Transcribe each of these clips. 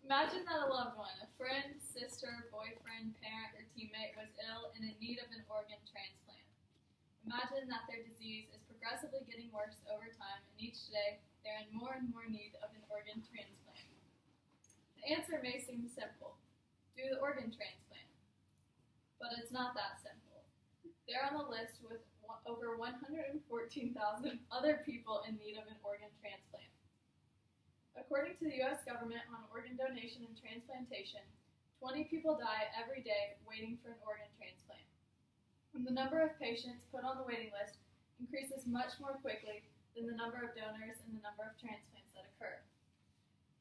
Imagine that a loved one, a friend, sister, boyfriend, parent, or teammate was ill and in need of an organ transplant. Imagine that their disease is progressively getting worse over time, and each day they're in more and more need of an organ transplant. The answer may seem simple: do the organ transplant. But it's not that simple. They're on the list with over 114,000 other people in need of an organ transplant. According to the U.S. government on organ donation and transplantation, 20 people die every day waiting for an organ transplant. And the number of patients put on the waiting list increases much more quickly than the number of donors and the number of transplants that occur.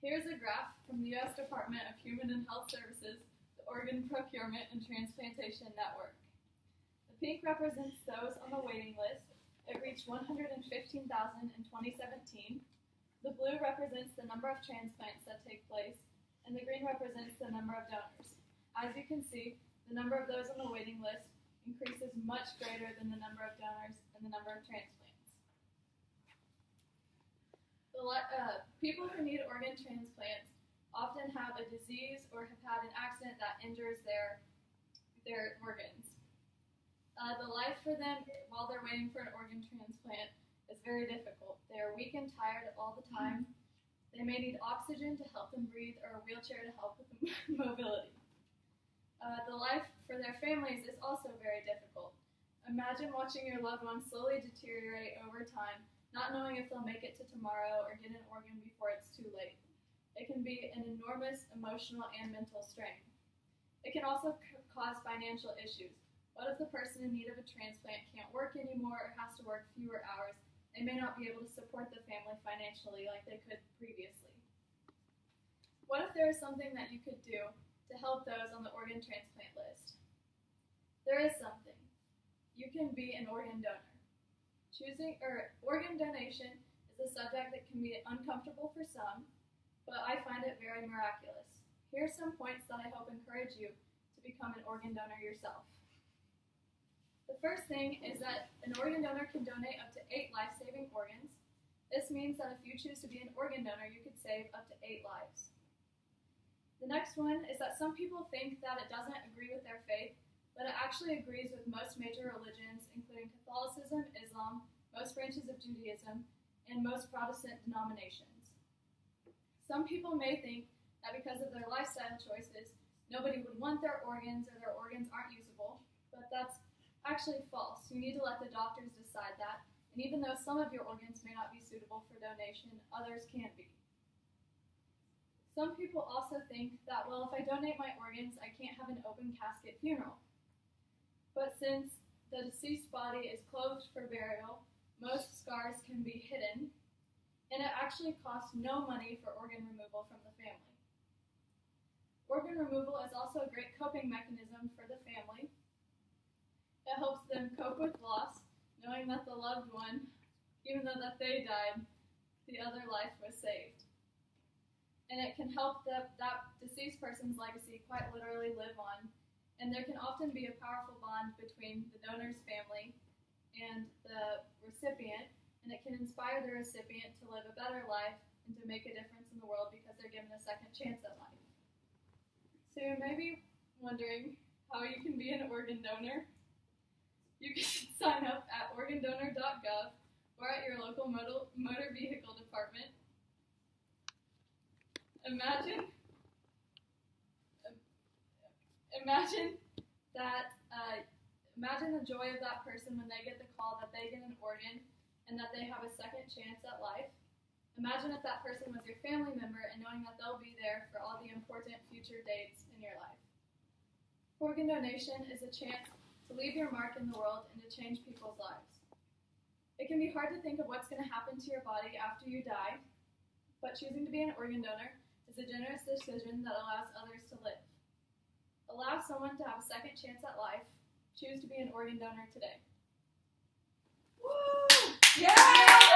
Here's a graph from the U.S. Department of Human and Health Services, the Organ Procurement and Transplantation Network. The pink represents those on the waiting list. It reached 115,000 in 2017. The blue represents the number of transplants that take place, and the green represents the number of donors. As you can see, the number of those on the waiting list increases much greater than the number of donors and the number of transplants. People who need organ transplants often have a disease or have had an accident that injures their organs. The life for them while they're waiting for an organ transplant is very difficult. They are weak and tired all the time. They may need oxygen to help them breathe or a wheelchair to help with mobility. The life for their families is also very difficult. Imagine watching your loved one slowly deteriorate over time, not knowing if they'll make it to tomorrow or get an organ before it's too late. It can be an enormous emotional and mental strain. It can also cause financial issues. What if the person in need of a transplant can't work anymore or has to work fewer hours? They may not be able to support the family financially like they could previously. What if there is something that you could do to help those on the organ transplant list? There is something. You can be an organ donor. Organ donation is a subject that can be uncomfortable for some, but I find it very miraculous. Here are some points that I hope encourage you to become an organ donor yourself. The first thing is that an organ donor can donate up to 8 life-saving organs. This means that if you choose to be an organ donor, you could save up to 8 lives. The next one is that some people think that it doesn't agree with their faith, but it actually agrees with most major religions, including Catholicism, Islam, most branches of Judaism, and most Protestant denominations. Some people may think that because of their lifestyle choices, nobody would want their organs or their organs aren't usable, but that's actually false. You need to let the doctors decide that, and even though some of your organs may not be suitable for donation, others can be. Some people also think that, well, if I donate my organs, I can't have an open casket funeral. But since the deceased body is clothed for burial, most scars can be hidden, and it actually costs no money for organ removal from the family. Organ removal is also a great coping mechanism for the family. It helps them cope with loss, knowing that the loved one, even though that they died, the other life was saved. And it can help that deceased person's legacy quite literally live on, and there can often be a powerful bond between the donor's family and the recipient, and it can inspire the recipient to live a better life and to make a difference in the world because they're given a second chance at life. So you may be wondering how you can be an organ donor. You can sign up at organdonor.gov or at your local motor vehicle department. Imagine the joy of that person when they get the call that they get an organ and that they have a second chance at life. Imagine if that person was your family member and knowing that they'll be there for all the important future dates in your life. Organ donation is a chance to leave your mark in the world and to change people's lives. It can be hard to think of what's going to happen to your body after you die, but choosing to be an organ donor is a generous decision that allows others to live. Allow someone to have a second chance at life. Choose to be an organ donor today. Woo! Yeah!